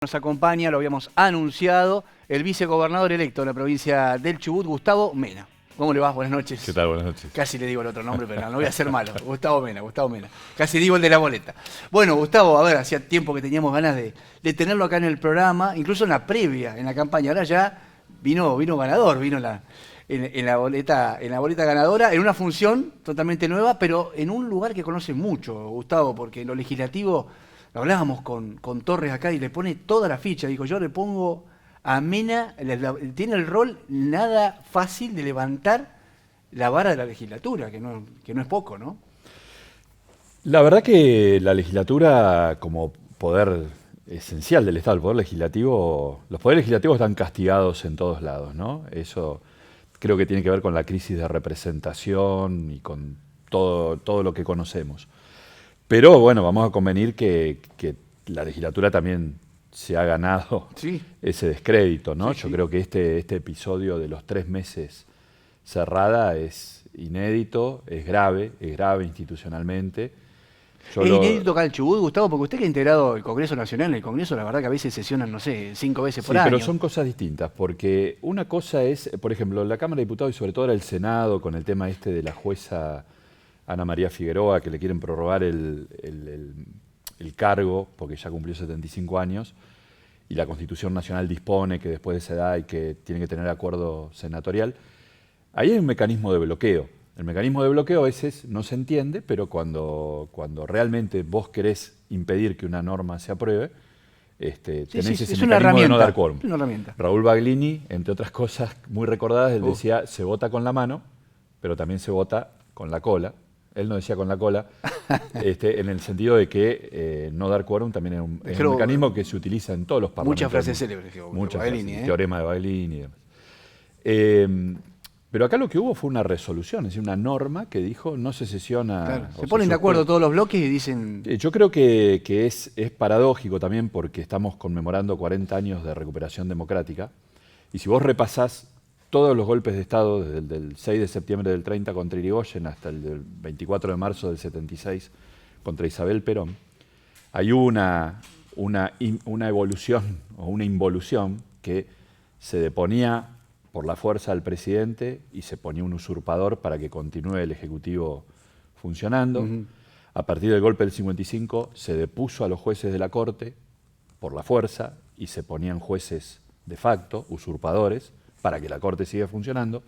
Nos acompaña, lo habíamos anunciado, el vicegobernador electo de la provincia del Chubut, Gustavo Mena. ¿Cómo le va? Buenas noches. ¿Qué tal? Buenas noches. Casi le digo el otro nombre, pero no voy a ser malo. Gustavo Mena. Casi digo el de la boleta. Bueno, Gustavo, a ver, hacía tiempo que teníamos ganas de tenerlo acá en el programa, incluso en la previa, en la campaña. Ahora ya vino ganador, vino en la boleta ganadora, en una función totalmente nueva, pero en un lugar que conoce mucho, Gustavo, porque en lo legislativo, lo hablábamos con Torres acá y le pone toda la ficha. Dijo, yo le pongo a Mena, tiene el rol nada fácil de levantar la vara de la legislatura, que no es poco, ¿no? La verdad que la legislatura, como poder esencial del Estado, el poder legislativo, los poderes legislativos están castigados en todos lados, ¿no? Eso creo que tiene que ver con la crisis de representación y con todo lo que conocemos. Pero bueno, vamos a convenir que la legislatura también se ha ganado ese descrédito, ¿no? Yo creo que este episodio de los 3 meses cerrada es inédito, es grave institucionalmente. Es inédito acá en el Chubut, Gustavo, porque usted que ha integrado el Congreso Nacional, el Congreso la verdad que a veces sesionan, no sé, 5 veces por año. Pero son cosas distintas, porque una cosa es, por ejemplo, la Cámara de Diputados y sobre todo ahora el Senado, con el tema de la jueza Ana María Figueroa, que le quieren prorrogar el cargo, porque ya cumplió 75 años, y la Constitución Nacional dispone que después de esa edad hay que tiene que tener acuerdo senatorial. Ahí hay un mecanismo de bloqueo. El mecanismo de bloqueo a veces no se entiende, pero cuando realmente vos querés impedir que una norma se apruebe, tenés ese mecanismo de no dar quórum. Raúl Baglini, entre otras cosas muy recordadas, él decía, se vota con la mano, pero también se vota con la cola. Él no decía con la cola, en el sentido de que no dar quórum también es un mecanismo que se utiliza en todos los parlamentos. Muchas frases célebres, muchas Baglini, frases, teorema de Baglini y demás. Pero acá lo que hubo fue una resolución, es decir, una norma que dijo no se sesiona. Claro, se ponen de acuerdo todos los bloques y dicen... Yo creo que es paradójico también porque estamos conmemorando 40 años de recuperación democrática y si vos repasás todos los golpes de Estado, desde el 6 de septiembre del 30 contra Irigoyen hasta el del 24 de marzo del 76 contra Isabel Perón, hay una evolución o una involución que se deponía por la fuerza del presidente y se ponía un usurpador para que continúe el Ejecutivo funcionando. A partir del golpe del 55 se depuso a los jueces de la Corte por la fuerza y se ponían jueces de facto, usurpadores, para que la Corte siga funcionando,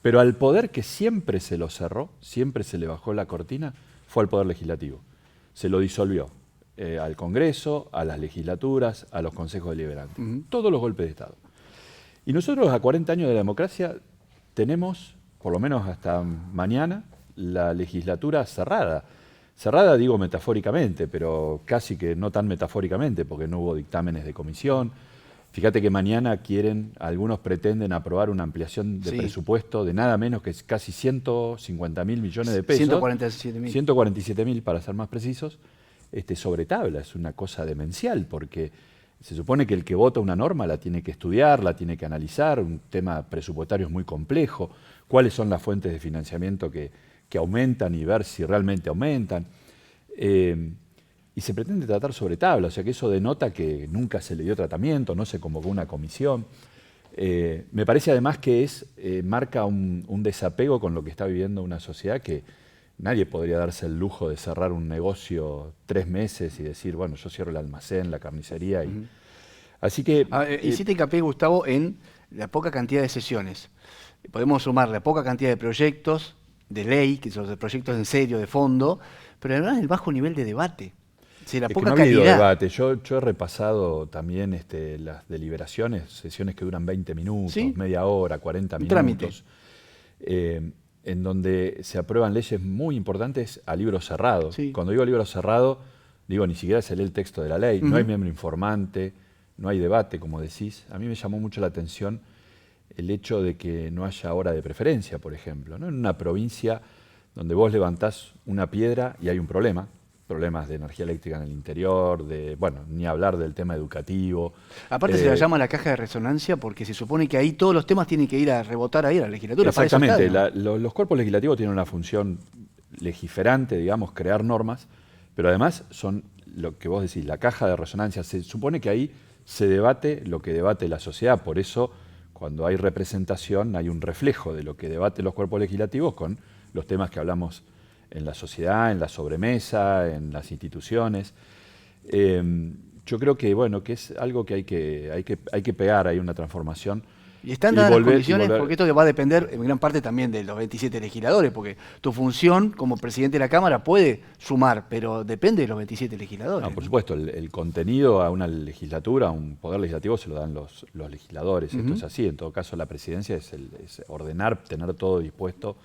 pero al poder que siempre se lo cerró, siempre se le bajó la cortina, fue al Poder Legislativo. Se lo disolvió al Congreso, a las legislaturas, a los consejos deliberantes. Todos los golpes de Estado. Y nosotros a 40 años de la democracia tenemos, por lo menos hasta mañana, la legislatura cerrada. Cerrada digo metafóricamente, pero casi que no tan metafóricamente, porque no hubo dictámenes de comisión. Fíjate que mañana algunos pretenden aprobar una ampliación de presupuesto de nada menos que casi 150.000 millones de pesos. 147.000. 147.000 para ser más precisos, sobre tabla. Es una cosa demencial porque se supone que el que vota una norma la tiene que estudiar, la tiene que analizar, un tema presupuestario es muy complejo, cuáles son las fuentes de financiamiento que aumentan y ver si realmente aumentan. Y se pretende tratar sobre tabla, o sea que eso denota que nunca se le dio tratamiento, no se convocó una comisión. Me parece además que marca un desapego con lo que está viviendo una sociedad que nadie podría darse el lujo de cerrar un negocio 3 meses y decir, bueno, yo cierro el almacén, la carnicería. Así que... hiciste hincapié, Gustavo, en la poca cantidad de sesiones. Podemos sumar la poca cantidad de proyectos de ley, que son proyectos en serio, de fondo, pero además el bajo nivel de debate. Sí, la poca no ha habido calidad. Debate. Yo he repasado también las deliberaciones, sesiones que duran 20 minutos, media hora, 40 minutos, en donde se aprueban leyes muy importantes a libro cerrado. Cuando digo libro cerrado, digo ni siquiera se lee el texto de la ley, no hay miembro informante, no hay debate, como decís. A mí me llamó mucho la atención el hecho de que no haya hora de preferencia, por ejemplo, ¿no? En una provincia donde vos levantás una piedra y hay un problema, problemas de energía eléctrica en el interior, ni hablar del tema educativo. Aparte se la llama la caja de resonancia porque se supone que ahí todos los temas tienen que ir a rebotar ahí a la legislatura. Exactamente, los cuerpos legislativos tienen una función legiferante, digamos, crear normas, pero además son lo que vos decís, la caja de resonancia. Se supone que ahí se debate lo que debate la sociedad. Por eso, cuando hay representación, hay un reflejo de lo que debaten los cuerpos legislativos con los temas que hablamos en la sociedad, en la sobremesa, en las instituciones. Yo creo que, bueno, que es algo que hay que pegar, hay una transformación. Y están dadas las condiciones, porque esto va a depender en gran parte también de los 27 legisladores, porque tu función como presidente de la Cámara puede sumar, pero depende de los 27 legisladores. No, por supuesto, el contenido a una legislatura, a un poder legislativo, se lo dan los legisladores. Esto es así. En todo caso, la presidencia es ordenar, tener todo dispuesto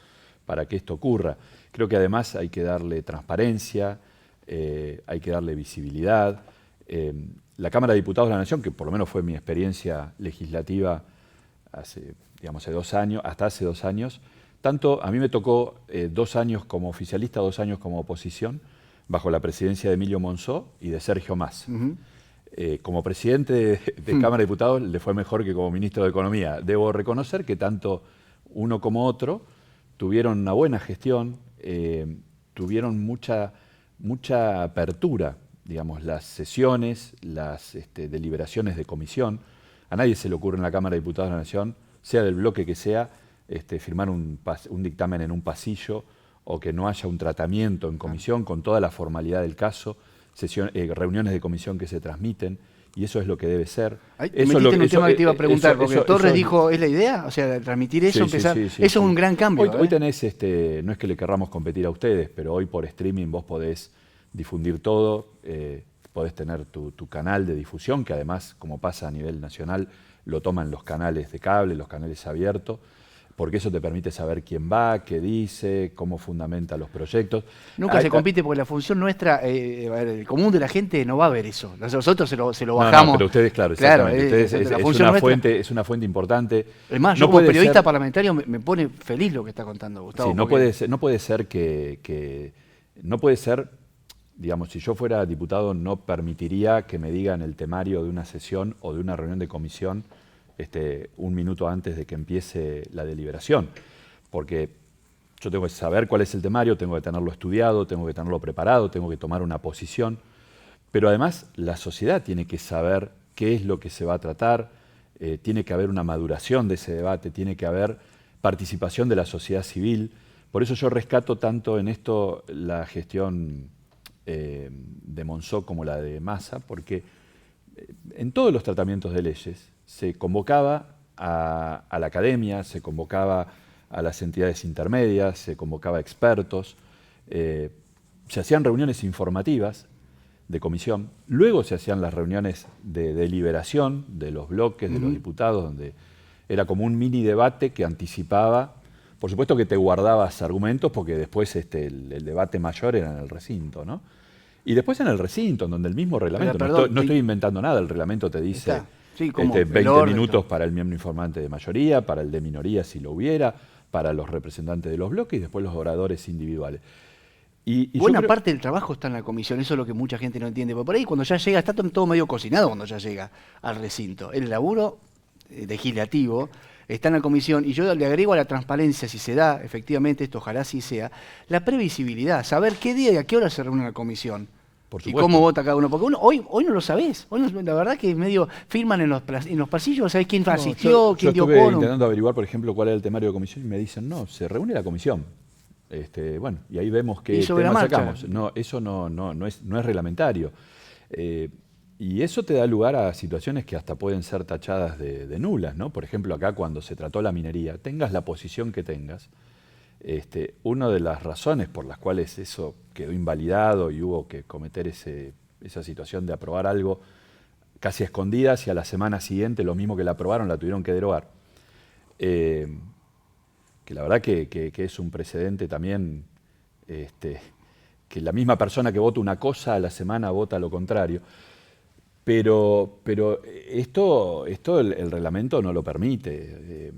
para que esto ocurra. Creo que además hay que darle transparencia, hay que darle visibilidad. La Cámara de Diputados de la Nación, que por lo menos fue mi experiencia legislativa hace 2 años, hasta hace 2 años, tanto a mí me tocó 2 años como oficialista, 2 años como oposición, bajo la presidencia de Emilio Monzó y de Sergio Massa. Como presidente de Cámara de Diputados le fue mejor que como ministro de Economía. Debo reconocer que tanto uno como otro tuvieron una buena gestión, tuvieron mucha apertura, digamos, las sesiones, las deliberaciones de comisión. A nadie se le ocurre en la Cámara de Diputados de la Nación, sea del bloque que sea, firmar un dictamen en un pasillo o que no haya un tratamiento en comisión con toda la formalidad del caso, reuniones de comisión que se transmiten, y eso es lo que debe ser. Eso es un tema que te iba a preguntar, porque Torres dijo, ¿es la idea? O sea, transmitir eso, empezar. Sí, eso es un gran cambio. Hoy tenés, no es que le querramos competir a ustedes, pero hoy por streaming vos podés difundir todo, podés tener tu canal de difusión, que además, como pasa a nivel nacional, lo toman los canales de cable, los canales abiertos, porque eso te permite saber quién va, qué dice, cómo fundamenta los proyectos. Nunca se compite porque la función nuestra, el común de la gente no va a ver eso. Nosotros se lo bajamos. No, pero ustedes, claro, ustedes, es una fuente importante. Es más, yo como periodista parlamentario me pone feliz lo que está contando Gustavo. Sí, no puede ser, digamos, si yo fuera diputado no permitiría que me digan el temario de una sesión o de una reunión de comisión 1 minuto antes de que empiece la deliberación, porque yo tengo que saber cuál es el temario, tengo que tenerlo estudiado, tengo que tenerlo preparado, tengo que tomar una posición, pero además la sociedad tiene que saber qué es lo que se va a tratar, tiene que haber una maduración de ese debate, tiene que haber participación de la sociedad civil. Por eso yo rescato tanto en esto la gestión de Monzó como la de Massa, porque en todos los tratamientos de leyes se convocaba a la academia, se convocaba a las entidades intermedias, se convocaba a expertos, se hacían reuniones informativas de comisión, luego se hacían las reuniones de deliberación de los bloques, de los diputados, donde era como un mini debate que anticipaba, por supuesto que te guardabas argumentos porque después el debate mayor era en el recinto, ¿no? Y después en el recinto, en donde el mismo reglamento, no estoy inventando nada, el reglamento te dice 20 minutos para el miembro informante de mayoría, para el de minoría si lo hubiera, para los representantes de los bloques y después los oradores individuales. Buena parte del trabajo está en la comisión, eso es lo que mucha gente no entiende. Porque por ahí cuando ya llega, está todo medio cocinado cuando ya llega al recinto. El laburo legislativo está en la comisión y yo le agrego a la transparencia, si se da efectivamente esto, ojalá sí sea, la previsibilidad, saber qué día y a qué hora se reúne la comisión. Y cómo vota cada uno, porque hoy no lo sabés. La verdad que medio firman en los pasillos, sabés quién asistió, quién dio cono. Yo estuve intentando averiguar, por ejemplo, cuál era el temario de comisión y me dicen, no, se reúne la comisión. Bueno, y ahí vemos qué temas sacamos. No, eso no es reglamentario. Y eso te da lugar a situaciones que hasta pueden ser tachadas de nulas, ¿no? Por ejemplo, acá cuando se trató la minería, tengas la posición que tengas, una de las razones por las cuales eso quedó invalidado y hubo que cometer esa situación de aprobar algo casi a escondidas y a la semana siguiente lo mismo que la aprobaron la tuvieron que derogar. Que la verdad que es un precedente también, que la misma persona que vota una cosa a la semana vota lo contrario. Pero esto el reglamento no lo permite.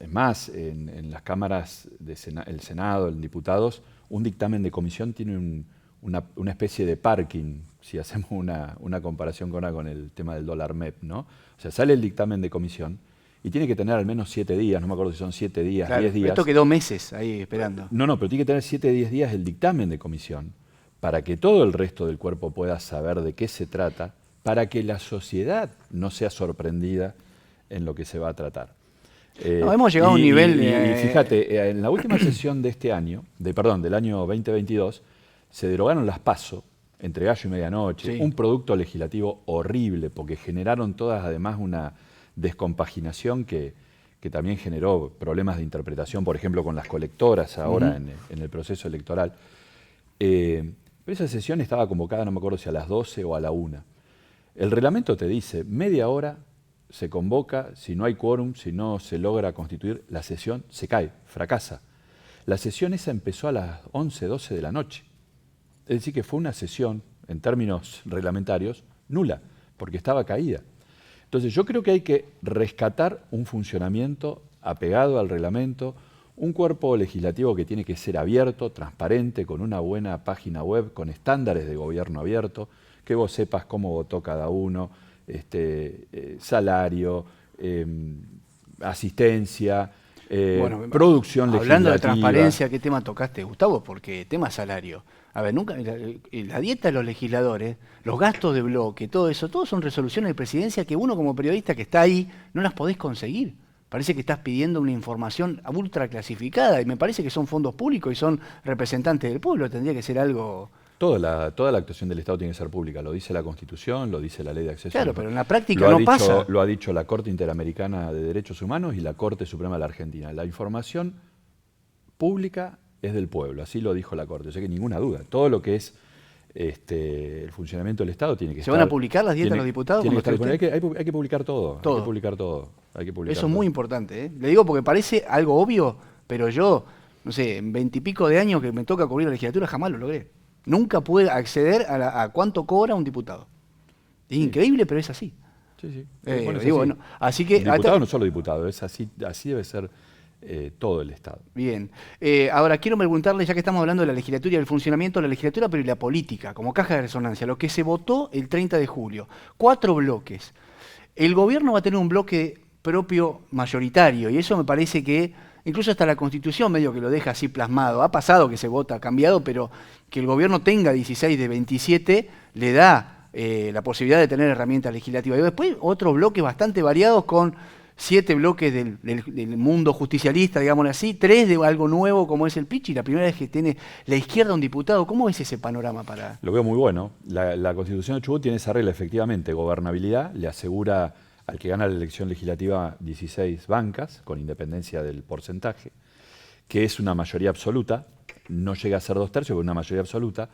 Es más, en las cámaras del Senado, en diputados, un dictamen de comisión tiene una especie de parking, si hacemos una comparación con el tema del dólar MEP, ¿no? O sea, sale el dictamen de comisión y tiene que tener al menos 7 días, no me acuerdo si son 7 días, claro, 10 días. Esto quedó meses ahí esperando. No, pero tiene que tener 7, 10 días el dictamen de comisión para que todo el resto del cuerpo pueda saber de qué se trata, para que la sociedad no sea sorprendida en lo que se va a tratar. No, hemos llegado a un nivel... Y fíjate, en la última sesión de este año, del año 2022, se derogaron las PASO, entre gallo y medianoche, Sí. un producto legislativo horrible, porque generaron todas además una descompaginación que también generó problemas de interpretación, por ejemplo, con las colectoras ahora en el proceso electoral. Pero esa sesión estaba convocada, no me acuerdo si a las 12 o a la 1. El reglamento te dice, media hora se convoca, si no hay quórum, si no se logra constituir, la sesión se cae, fracasa. La sesión esa empezó a las 11, 12 de la noche. Es decir, que fue una sesión, en términos reglamentarios, nula, porque estaba caída. Entonces yo creo que hay que rescatar un funcionamiento apegado al reglamento, un cuerpo legislativo que tiene que ser abierto, transparente, con una buena página web, con estándares de gobierno abierto, que vos sepas cómo votó cada uno, salario, asistencia, producción legislativa. Hablando de transparencia, ¿qué tema tocaste, Gustavo? Porque tema salario. A ver, nunca la dieta de los legisladores, los gastos de bloque, todo eso, todos son resoluciones de presidencia que uno como periodista que está ahí no las podés conseguir. Parece que estás pidiendo una información ultra clasificada y me parece que son fondos públicos y son representantes del pueblo. Tendría que ser algo... Toda la actuación del Estado tiene que ser pública, lo dice la Constitución, lo dice la Ley de Acceso. Claro, pero en la práctica no pasa. Lo ha dicho la Corte Interamericana de Derechos Humanos y la Corte Suprema de la Argentina. La información pública es del pueblo, así lo dijo la Corte, o sea que ninguna duda. Todo lo que es el funcionamiento del Estado tiene que estar... ¿Se van a publicar las dietas de los diputados? Hay que publicar todo. Hay que publicar todo. Eso es muy importante, ¿eh? Le digo porque parece algo obvio, pero yo, no sé, en 20 y pico de años que me toca cubrir la legislatura jamás lo logré. Nunca pude acceder a cuánto cobra un diputado. Es increíble, pero es así. Sí. Bueno, así que... Diputado no solo diputado, es así debe ser todo el Estado. Bien. Ahora, quiero preguntarle, ya que estamos hablando de la legislatura y el funcionamiento de la legislatura, pero y la política, como caja de resonancia, lo que se votó el 30 de julio. 4 bloques. El gobierno va a tener un bloque propio mayoritario, y eso me parece que... Incluso hasta la Constitución medio que lo deja así plasmado. Ha pasado que se vota, ha cambiado, pero que el gobierno tenga 16 de 27 le da la posibilidad de tener herramientas legislativas. Y después otros bloques bastante variados con 7 bloques del mundo justicialista, digámoslo así, 3 de algo nuevo como es el Pichi, la primera vez que tiene la izquierda un diputado. ¿Cómo ves ese panorama para...? Lo veo muy bueno. La Constitución de Chubut tiene esa regla, efectivamente, gobernabilidad, le asegura al que gana la elección legislativa 16 bancas, con independencia del porcentaje, que es una mayoría absoluta, no llega a ser 2/3, pero una mayoría absoluta.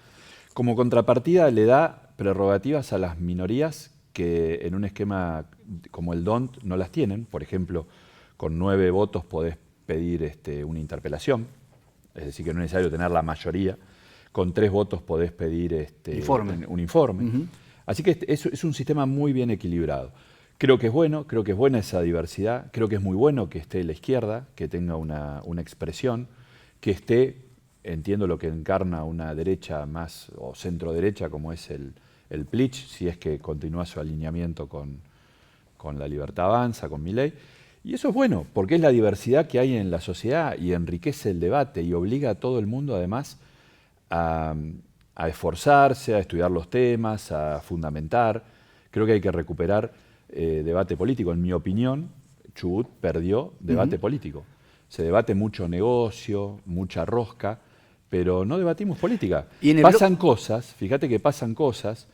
Como contrapartida le da prerrogativas a las minorías que en un esquema como el DONT no las tienen. Por ejemplo, con 9 votos podés pedir una interpelación, es decir, que no es necesario tener la mayoría. Con 3 votos podés pedir un informe. Así que es un sistema muy bien equilibrado. Creo que es bueno, creo que es buena esa diversidad, creo que es muy bueno que esté la izquierda, que tenga una expresión, que esté, entiendo lo que encarna una derecha más o centro derecha como es el PLICH, si es que continúa su alineamiento con La Libertad Avanza, con Milei. Y eso es bueno, porque es la diversidad que hay en la sociedad y enriquece el debate y obliga a todo el mundo además a esforzarse, a estudiar los temas, a fundamentar. Creo que hay que recuperar debate político. En mi opinión, Chubut perdió debate político. Se debate mucho negocio, mucha rosca, pero no debatimos política. Pasan cosas, fíjate que pasan cosas,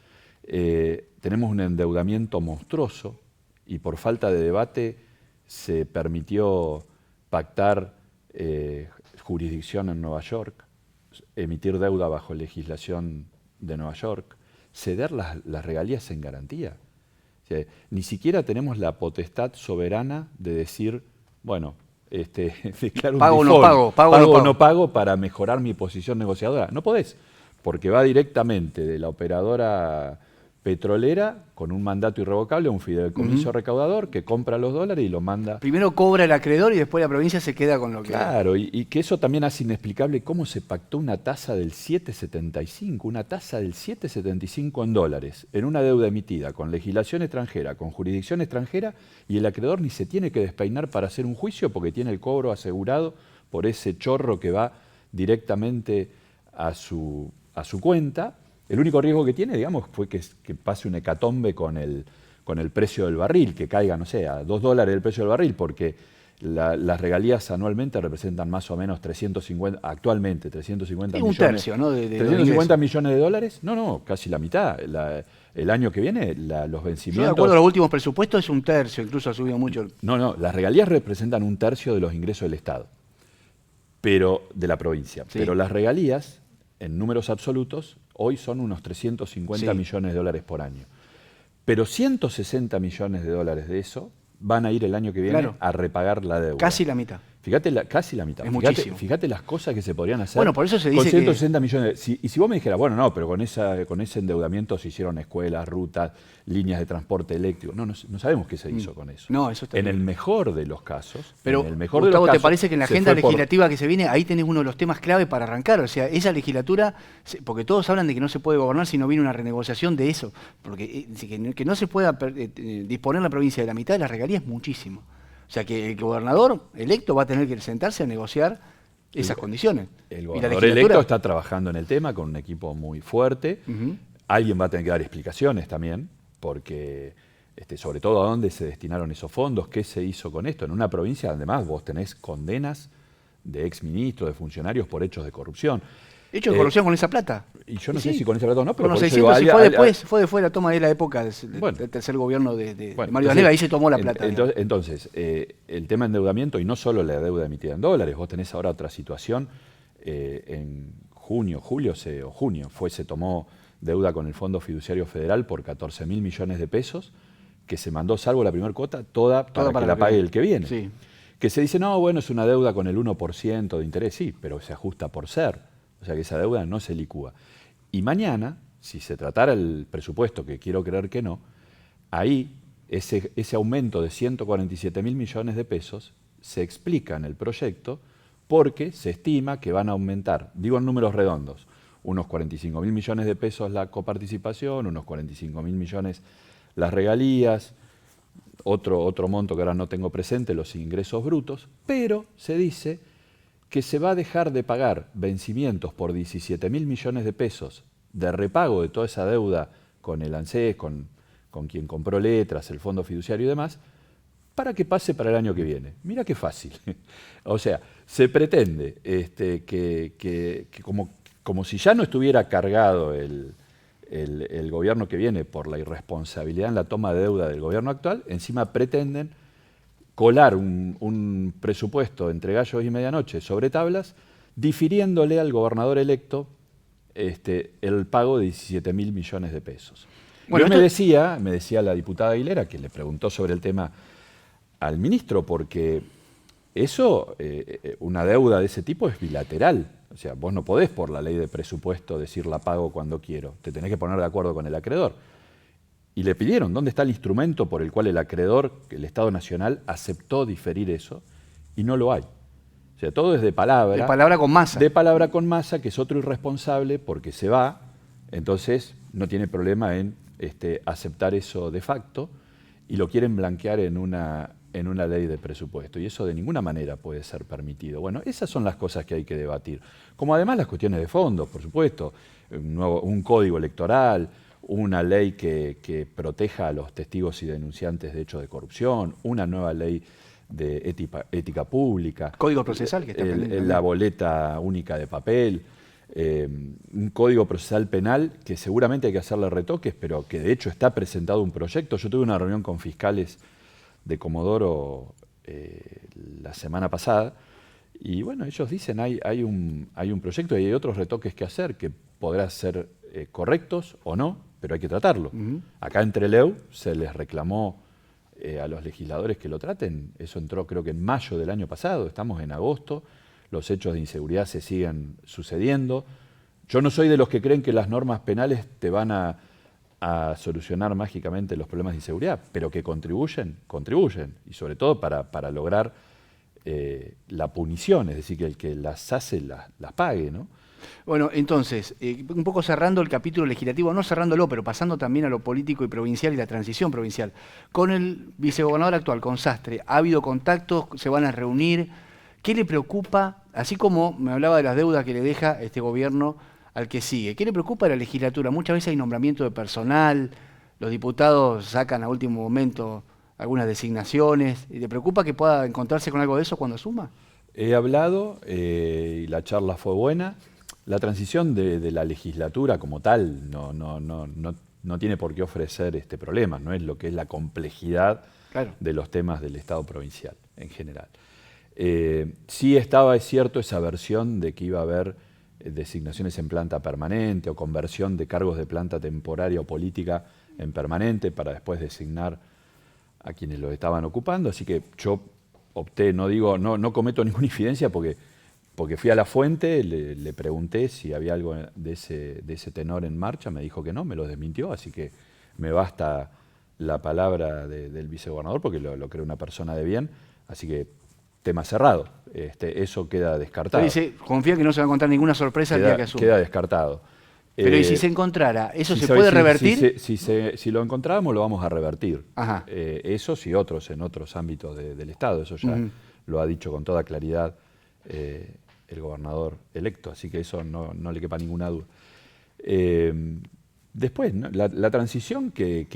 tenemos un endeudamiento monstruoso y por falta de debate se permitió pactar jurisdicción en Nueva York, emitir deuda bajo legislación de Nueva York, ceder las regalías en garantía. O sea, ni siquiera tenemos la potestad soberana de decir, bueno, declaro un default, pago o no pago para mejorar mi posición negociadora. No podés, porque va directamente de la operadora petrolera con un mandato irrevocable a un fideicomiso recaudador que compra los dólares y lo manda. Primero cobra el acreedor y después la provincia se queda con lo que... Claro, y que eso también hace inexplicable cómo se pactó una tasa del 7,75 en dólares, en una deuda emitida con legislación extranjera, con jurisdicción extranjera, y el acreedor ni se tiene que despeinar para hacer un juicio porque tiene el cobro asegurado por ese chorro que va directamente a su cuenta. El único riesgo que tiene, digamos, fue que pase un hecatombe con el precio del barril, que caiga, no sé, a $2 el precio del barril, porque las regalías anualmente representan más o menos 350, actualmente 350 millones. Un tercio, ¿no? De 350 millones de dólares. No, casi la mitad. El año que viene, los vencimientos... Yo de acuerdo a los últimos presupuestos es un tercio, incluso ha subido mucho. No, las regalías representan un tercio de los ingresos del Estado, pero de la provincia. Sí. Pero las regalías, en números absolutos, hoy son unos 350 millones de dólares por año. Pero 160 millones de dólares de eso van a ir el año que viene a repagar la deuda. Casi la mitad. Fíjate, casi la mitad. Fíjate las cosas que se podrían hacer. Bueno, por eso se dice con 160 millones. Y si vos me dijeras, bueno, no, pero con ese endeudamiento se hicieron escuelas, rutas, líneas de transporte eléctrico. No sabemos qué se hizo con eso. No, eso está en el mejor de los casos. Pero, en el mejor Gustavo, de los casos, ¿te parece que en la agenda legislativa que se viene, ahí tenés uno de los temas clave para arrancar? O sea, esa legislatura, porque todos hablan de que no se puede gobernar si no viene una renegociación de eso. Porque que no se pueda disponer la provincia de la mitad de las regalías es muchísimo. O sea que el gobernador electo va a tener que sentarse a negociar esas condiciones. El gobernador electo está trabajando en el tema con un equipo muy fuerte. Alguien va a tener que dar explicaciones también, porque sobre todo a dónde se destinaron esos fondos, qué se hizo con esto. En una provincia, además, vos tenés condenas de exministros, de funcionarios por hechos de corrupción. ¿Hechos de corrupción con esa plata? Y yo no sé si con esa plata o no, pero no sé si fue después de la toma de la época del tercer gobierno de Mario Danela, ahí se tomó la plata. Entonces, el tema de endeudamiento, y no solo la deuda emitida en dólares, vos tenés ahora otra situación. En junio se tomó deuda con el Fondo Fiduciario Federal por 14.000 millones de pesos, que se mandó, salvo la primera cuota, toda para que la pague el que viene. Sí. Que se dice, no, bueno, es una deuda con el 1% de interés, sí, pero se ajusta por ser. O sea que esa deuda no se licúa. Y mañana, si se tratara el presupuesto, que quiero creer que no, ahí ese aumento de 147.000 millones de pesos se explica en el proyecto porque se estima que van a aumentar, digo en números redondos, unos 45.000 millones de pesos la coparticipación, unos 45.000 millones las regalías, otro monto que ahora no tengo presente, los ingresos brutos, pero se dice que se va a dejar de pagar vencimientos por 17.000 millones de pesos de repago de toda esa deuda con el ANSES, con quien compró letras, el Fondo Fiduciario y demás, para que pase para el año que viene. Mira qué fácil. O sea, se pretende que como si ya no estuviera cargado el gobierno que viene por la irresponsabilidad en la toma de deuda del gobierno actual, encima pretenden colar un presupuesto entre gallos y medianoche sobre tablas, difiriéndole al gobernador electo el pago de 17.000 millones de pesos. Bueno, me decía la diputada Aguilera, que le preguntó sobre el tema al ministro, porque eso, una deuda de ese tipo es bilateral. O sea, vos no podés por la ley de presupuesto decir la pago cuando quiero, te tenés que poner de acuerdo con el acreedor. Y le pidieron, ¿dónde está el instrumento por el cual el acreedor, el Estado Nacional, aceptó diferir eso? Y no lo hay. O sea, todo es de palabra. De palabra con masa. De palabra con masa, que es otro irresponsable porque se va, entonces no tiene problema en aceptar eso de facto y lo quieren blanquear en una ley de presupuesto. Y eso de ninguna manera puede ser permitido. Bueno, esas son las cosas que hay que debatir. Como además las cuestiones de fondo, por supuesto. Un código electoral, una ley que proteja a los testigos y denunciantes de hechos de corrupción, una nueva ley de ética pública. Código procesal que está pendiente. La boleta única de papel, un código procesal penal que seguramente hay que hacerle retoques, pero que de hecho está presentado un proyecto. Yo tuve una reunión con fiscales de Comodoro la semana pasada y bueno, ellos dicen hay un proyecto y hay otros retoques que hacer que podrán ser correctos o no, pero hay que tratarlo. Acá en Trelew se les reclamó a los legisladores que lo traten. Eso entró creo que en mayo del año pasado, estamos en agosto, los hechos de inseguridad se siguen sucediendo. Yo no soy de los que creen que las normas penales te van a solucionar mágicamente los problemas de inseguridad, pero que contribuyen, y sobre todo para lograr la punición, es decir, que el que las hace las pague, ¿no? Bueno, entonces, un poco cerrando el capítulo legislativo, no cerrándolo, pero pasando también a lo político y provincial y la transición provincial. Con el vicegobernador actual, con Sastre, ¿ha habido contactos? ¿Se van a reunir? ¿Qué le preocupa? Así como me hablaba de las deudas que le deja este gobierno al que sigue. ¿Qué le preocupa a la legislatura? Muchas veces hay nombramiento de personal, los diputados sacan a último momento algunas designaciones. ¿Y le preocupa que pueda encontrarse con algo de eso cuando asuma? He hablado y la charla fue buena. La transición de la legislatura como tal no tiene por qué ofrecer problemas, no es lo que es la complejidad de los temas del Estado provincial en general. Sí estaba, es cierto, esa versión de que iba a haber designaciones en planta permanente o conversión de cargos de planta temporaria o política en permanente para después designar a quienes los estaban ocupando, así que yo opté, no cometo ninguna infidencia porque fui a la fuente, le pregunté si había algo de ese tenor en marcha, me dijo que no, me lo desmintió, así que me basta la palabra del vicegobernador porque lo creo una persona de bien, así que tema cerrado, eso queda descartado. Dice, confía que no se va a encontrar ninguna sorpresa el día que asuma. Queda descartado. Pero ¿y si se encontrara? ¿Eso se puede revertir? Si lo encontráramos, lo vamos a revertir. Ajá. Esos y otros en otros ámbitos del Estado, eso ya lo ha dicho con toda claridad el gobernador electo, así que eso no le quepa ninguna duda. Después, ¿no? La transición que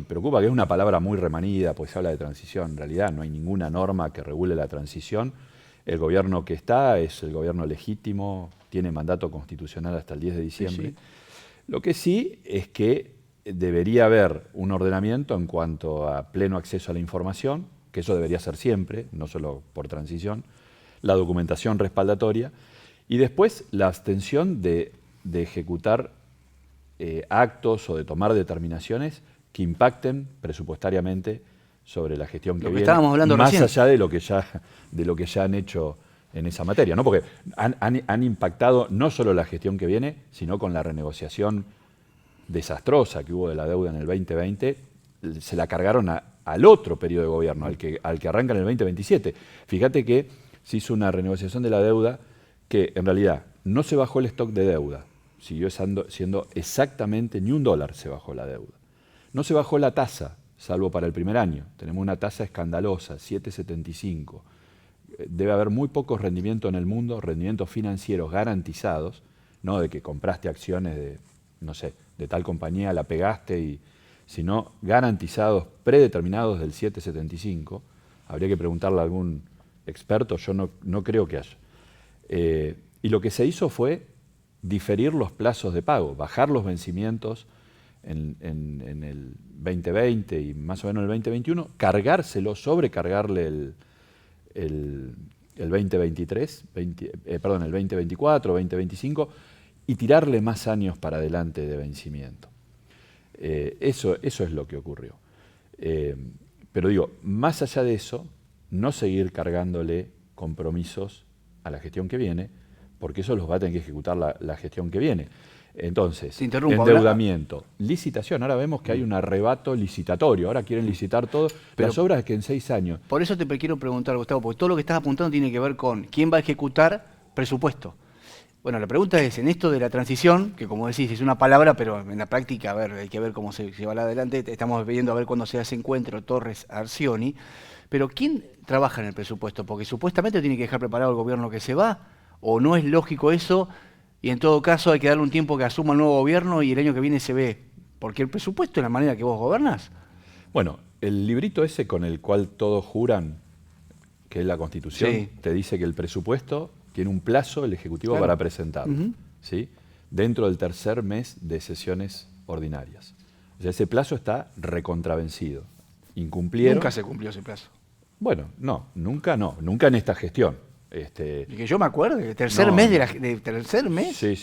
preocupa, que es una palabra muy remanida, pues se habla de transición, en realidad no hay ninguna norma que regule la transición. El gobierno que está es el gobierno legítimo, tiene mandato constitucional hasta el 10 de diciembre. Sí. Lo que sí es que debería haber un ordenamiento en cuanto a pleno acceso a la información, que eso debería ser siempre, no solo por transición, la documentación respaldatoria, y después la abstención de ejecutar actos o de tomar determinaciones que impacten presupuestariamente sobre la gestión que viene, estábamos hablando más recién. allá de lo que ya han hecho en esa materia, ¿no? Porque han impactado no solo la gestión que viene, sino con la renegociación desastrosa que hubo de la deuda en el 2020, se la cargaron al otro periodo de gobierno, al que arranca en el 2027. Fíjate que se hizo una renegociación de la deuda que en realidad no se bajó el stock de deuda, siguió siendo exactamente ni $1 se bajó la deuda. No se bajó la tasa, salvo para el primer año. Tenemos una tasa escandalosa, 7,75. Debe haber muy pocos rendimientos en el mundo, rendimientos financieros garantizados, no de que compraste acciones de tal compañía, la pegaste, sino garantizados, predeterminados del 7,75. Habría que preguntarle a algún experto, yo no creo que haya. Y lo que se hizo fue diferir los plazos de pago, bajar los vencimientos en el 2020 y más o menos en el 2021, sobrecargarle el 2023, el 2024, 2025 y tirarle más años para adelante de vencimiento. Eso es lo que ocurrió. Pero digo, más allá de eso, no seguir cargándole compromisos a la gestión que viene, porque eso los va a tener que ejecutar la gestión que viene. Entonces, endeudamiento, licitación. Ahora vemos que hay un arrebato licitatorio. Ahora quieren licitar todo. Pero las obras que en 6 años. Por eso te quiero preguntar, Gustavo, porque todo lo que estás apuntando tiene que ver con quién va a ejecutar presupuesto. Bueno, la pregunta es, en esto de la transición, que como decís, es una palabra, pero en la práctica, hay que ver cómo se va adelante. Estamos viendo a ver cuándo se hace encuentro Torres-Arcioni. Pero ¿quién trabaja en el presupuesto? Porque supuestamente tiene que dejar preparado el gobierno que se va, o no es lógico eso. Y en todo caso hay que darle un tiempo que asuma el nuevo gobierno y el año que viene se ve. Porque el presupuesto es la manera que vos gobernás. Bueno, el librito ese con el cual todos juran, que es la Constitución, te dice que el presupuesto tiene un plazo el Ejecutivo para presentarlo, ¿sí? Dentro del tercer mes de sesiones ordinarias. O sea, ese plazo está recontravencido. Incumplieron. Nunca se cumplió ese plazo. Bueno, nunca en esta gestión. Y que yo me acuerdo, el tercer mes de tercer mes. Sí.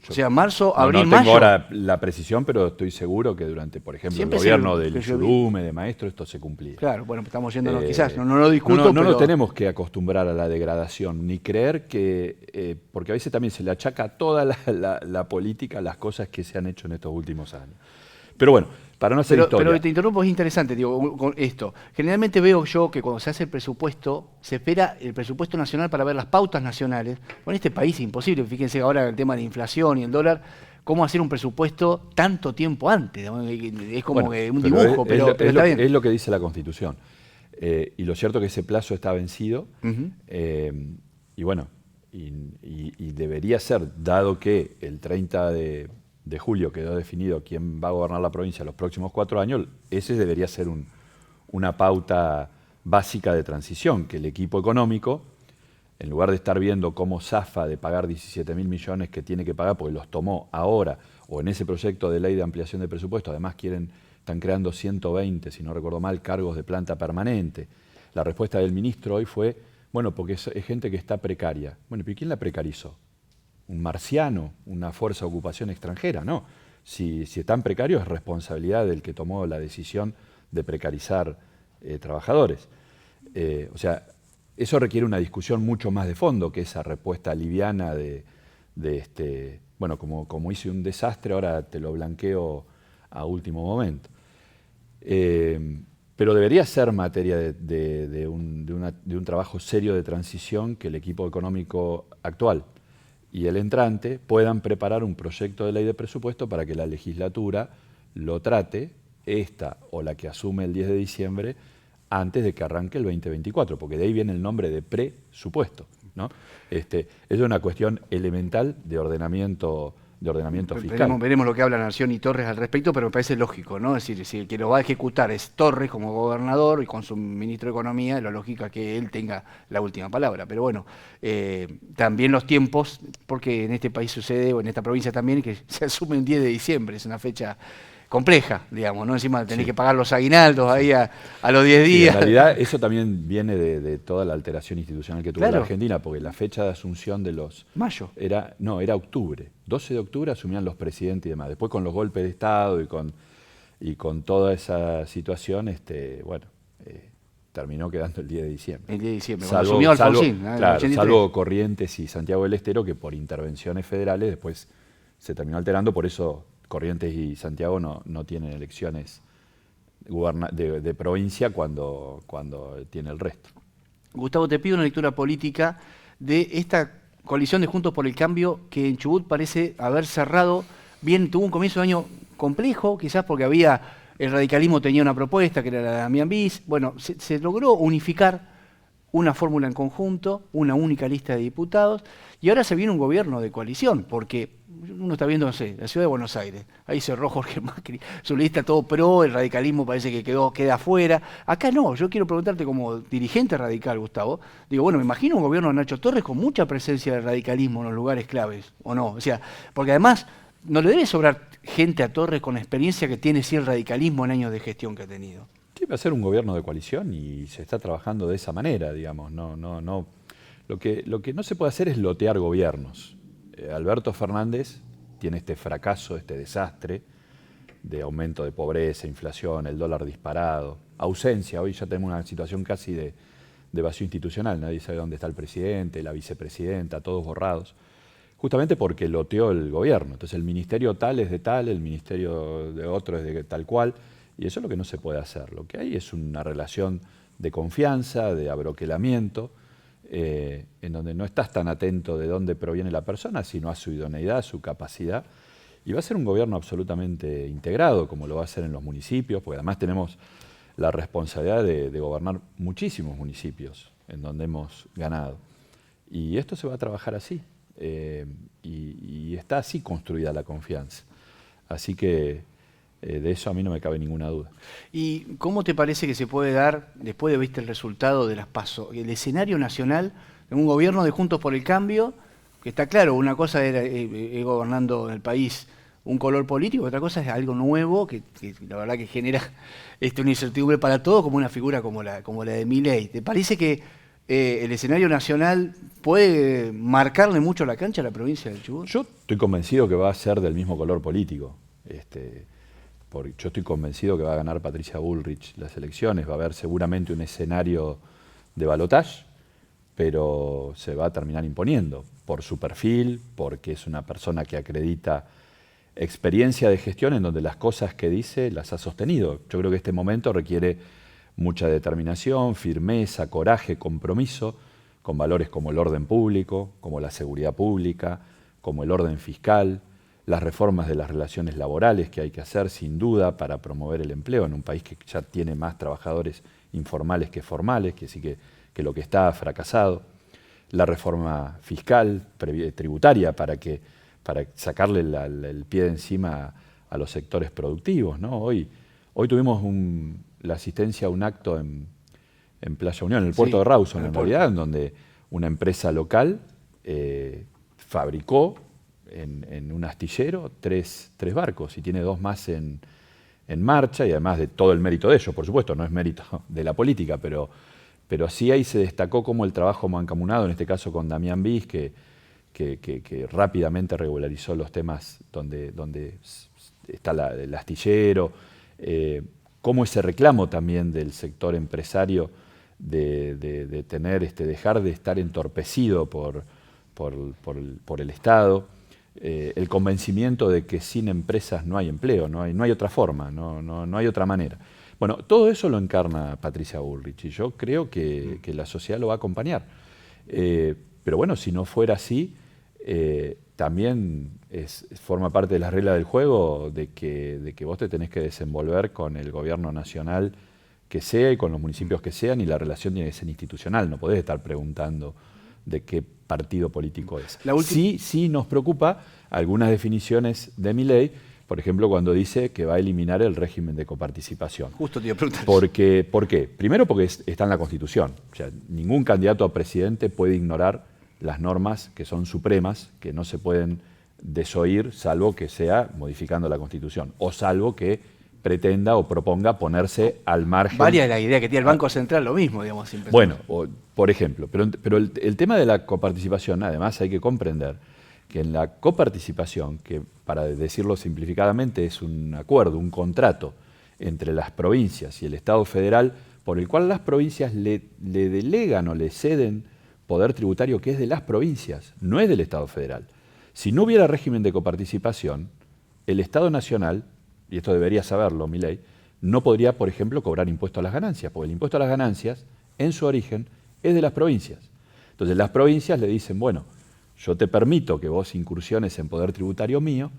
O sea, marzo, abril, mayo. No tengo ahora la precisión, pero estoy seguro que durante, por ejemplo, el gobierno del Yurume, de Maestro, esto se cumplía. Claro, bueno, estamos yéndonos quizás, no lo discuto. No nos tenemos que acostumbrar a la degradación, ni creer que, porque a veces también se le achaca a toda la política las cosas que se han hecho en estos últimos años. Pero bueno, para no hacer historia. Pero te interrumpo, es interesante, digo, con esto. Generalmente veo yo que cuando se hace el presupuesto, se espera el presupuesto nacional para ver las pautas nacionales. Bueno, en este país es imposible, fíjense ahora el tema de la inflación y el dólar, cómo hacer un presupuesto tanto tiempo antes. Es como que un dibujo, pero está bien. Es lo que dice la Constitución. Y lo cierto es que ese plazo está vencido. Y bueno, y debería ser, dado que el 30 de julio quedó definido quién va a gobernar la provincia los próximos 4 años, ese debería ser una pauta básica de transición, que el equipo económico, en lugar de estar viendo cómo zafa de pagar 17.000 millones que tiene que pagar porque los tomó ahora, o en ese proyecto de ley de ampliación de presupuesto, además están creando 120, si no recuerdo mal, cargos de planta permanente. La respuesta del ministro hoy fue, bueno, porque es gente que está precaria. Bueno, ¿pero quién la precarizó? ¿Un marciano? ¿Una fuerza de ocupación extranjera? No. Si están precarios es responsabilidad del que tomó la decisión de precarizar trabajadores. O sea, eso requiere una discusión mucho más de fondo que esa respuesta liviana bueno, como hice un desastre, ahora te lo blanqueo a último momento. Pero debería ser materia de un trabajo serio de transición que el equipo económico actual y el entrante puedan preparar un proyecto de ley de presupuesto para que la legislatura lo trate, esta o la que asume el 10 de diciembre, antes de que arranque el 2024, porque de ahí viene el nombre de presupuesto, ¿no? Es una cuestión elemental de ordenamiento fiscal. Veremos lo que habla Nación y Torres al respecto, pero me parece lógico, ¿no? Es decir, si el que lo va a ejecutar es Torres como gobernador y con su ministro de Economía, lo lógico es que él tenga la última palabra. Pero bueno, también los tiempos, porque en este país sucede, o en esta provincia también, que se asume el 10 de diciembre, es una fecha compleja, digamos, ¿no? Encima tenés que pagar los aguinaldos ahí a los 10 días. En realidad eso también viene de toda la alteración institucional que tuvo la Argentina, porque la fecha de asunción de los... Mayo. Era octubre. 12 de octubre asumían los presidentes y demás. Después con los golpes de Estado y con toda esa situación, terminó quedando el 10 de diciembre. El 10 de diciembre, cuando asumió Alfonsín. Claro, salvo Corrientes y Santiago del Estero, que por intervenciones federales después se terminó alterando, por eso Corrientes y Santiago no tienen elecciones de provincia cuando tiene el resto. Gustavo, te pido una lectura política de esta coalición de Juntos por el Cambio que en Chubut parece haber cerrado bien, tuvo un comienzo de año complejo, quizás porque el radicalismo tenía una propuesta que era la de Damián Bis. Bueno, se logró unificar una fórmula en conjunto, una única lista de diputados, y ahora se viene un gobierno de coalición, porque uno está viendo, no sé, la ciudad de Buenos Aires, ahí cerró Jorge Macri, su lista todo pro, el radicalismo parece que queda afuera. Acá no, yo quiero preguntarte como dirigente radical, Gustavo, digo, bueno, me imagino un gobierno de Nacho Torres con mucha presencia del radicalismo en los lugares claves, ¿o no? O sea, porque además no le debe sobrar gente a Torres con la experiencia que tiene sí el radicalismo en años de gestión que ha tenido. Sí, va a ser un gobierno de coalición y se está trabajando de esa manera, digamos. No. Lo que no se puede hacer es lotear gobiernos. Alberto Fernández tiene este fracaso, este desastre de aumento de pobreza, inflación, el dólar disparado, ausencia. Hoy ya tenemos una situación casi de vacío institucional. Nadie sabe dónde está el presidente, la vicepresidenta, todos borrados. Justamente porque loteó el gobierno. Entonces el ministerio tal es de tal, el ministerio de otro es de tal cual. Y eso es lo que no se puede hacer. Lo que hay es una relación de confianza, de abroquelamiento, en donde no estás tan atento de dónde proviene la persona, sino a su idoneidad, a su capacidad. Y va a ser un gobierno absolutamente integrado, como lo va a ser en los municipios, porque además tenemos la responsabilidad de gobernar muchísimos municipios en donde hemos ganado. Y esto se va a trabajar así. Y está así construida la confianza. Así que de eso a mí no me cabe ninguna duda. ¿Y cómo te parece que se puede dar, después de viste el resultado de las PASO, el escenario nacional de un gobierno de Juntos por el Cambio, que está claro, una cosa era gobernando el país un color político, otra cosa es algo nuevo, que la verdad que genera una incertidumbre para todos, como una figura como la de Milei? ¿Te parece que el escenario nacional puede marcarle mucho la cancha a la provincia del Chubut? Yo estoy convencido que va a ser del mismo color político. Porque yo estoy convencido que va a ganar Patricia Bullrich las elecciones, va a haber seguramente un escenario de balotaje, pero se va a terminar imponiendo por su perfil, porque es una persona que acredita experiencia de gestión en donde las cosas que dice las ha sostenido. Yo creo que este momento requiere mucha determinación, firmeza, coraje, compromiso, con valores como el orden público, como la seguridad pública, como el orden fiscal, las reformas de las relaciones laborales que hay que hacer sin duda para promover el empleo en un país que ya tiene más trabajadores informales que formales, que sí que lo que está ha fracasado. la reforma fiscal, tributaria, para sacarle el pie de encima a los sectores productivos, ¿no? Hoy tuvimos la asistencia a un acto en Playa Unión, en el puerto de Rawson, en realidad, en donde una empresa local fabricó en un astillero tres barcos y tiene 2 más en marcha, y además de todo el mérito de ellos, por supuesto, no es mérito de la política, pero sí ahí se destacó como el trabajo mancomunado, en este caso con Damián Bis, que rápidamente regularizó los temas donde está el astillero, cómo ese reclamo también del sector empresario de tener, dejar de estar entorpecido por el Estado, el convencimiento de que sin empresas no hay empleo, no hay otra forma, no hay otra manera. Bueno, todo eso lo encarna Patricia Bullrich y yo creo que la sociedad lo va a acompañar. Pero bueno, si no fuera así, también forma parte de las reglas del juego de que vos te tenés que desenvolver con el gobierno nacional que sea y con los municipios que sean, y la relación tiene que ser institucional, no podés estar preguntando de qué partido político es. Sí nos preocupa algunas definiciones de Milei, por ejemplo, cuando dice que va a eliminar el régimen de coparticipación. Justo te iba a preguntar. ¿Por qué? Primero porque está en la Constitución. O sea, ningún candidato a presidente puede ignorar las normas que son supremas, que no se pueden desoír, salvo que sea modificando la Constitución, o salvo que pretenda o proponga ponerse al margen. Varia la idea que tiene el Banco Central, lo mismo, digamos. Bueno, por ejemplo, pero el tema de la coparticipación, además hay que comprender que en la coparticipación, que para decirlo simplificadamente es un acuerdo, un contrato entre las provincias y el Estado federal, por el cual las provincias le delegan o le ceden poder tributario que es de las provincias, no es del Estado federal. Si no hubiera régimen de coparticipación, el Estado nacional, y esto debería saberlo Milei, no podría, por ejemplo, cobrar impuesto a las ganancias, porque el impuesto a las ganancias, en su origen, es de las provincias. Entonces las provincias le dicen, bueno, yo te permito que vos incursiones en poder tributario mío,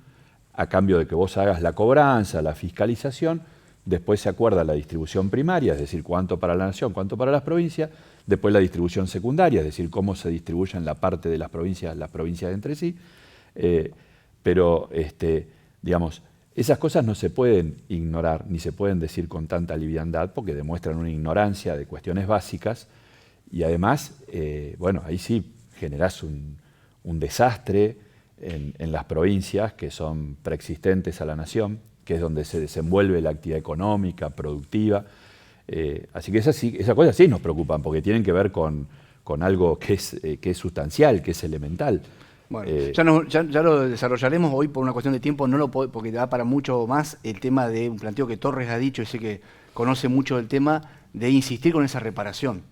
a cambio de que vos hagas la cobranza, la fiscalización, después se acuerda la distribución primaria, es decir, cuánto para la nación, cuánto para las provincias, después la distribución secundaria, es decir, cómo se distribuyen la parte de las provincias entre sí, pero digamos, esas cosas no se pueden ignorar ni se pueden decir con tanta liviandad porque demuestran una ignorancia de cuestiones básicas y además, bueno, ahí sí generás un desastre en las provincias que son preexistentes a la nación, que es donde se desenvuelve la actividad económica, productiva. Así que esas cosas sí nos preocupan porque tienen que ver con algo que es sustancial, que es elemental. Bueno, ya lo desarrollaremos hoy por una cuestión de tiempo, porque da para mucho más el tema de un planteo que Torres ha dicho, y sé que conoce mucho del tema, de insistir con esa reparación,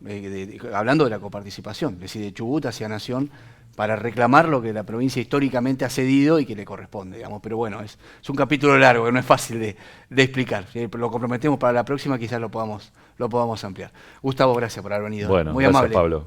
hablando de la coparticipación, es decir, de Chubut hacia Nación, para reclamar lo que la provincia históricamente ha cedido y que le corresponde, digamos. Pero bueno, es un capítulo largo que no es fácil de explicar. Lo comprometemos para la próxima, quizás lo podamos ampliar. Gustavo, gracias por haber venido. Bueno, muy gracias, amable. Pablo.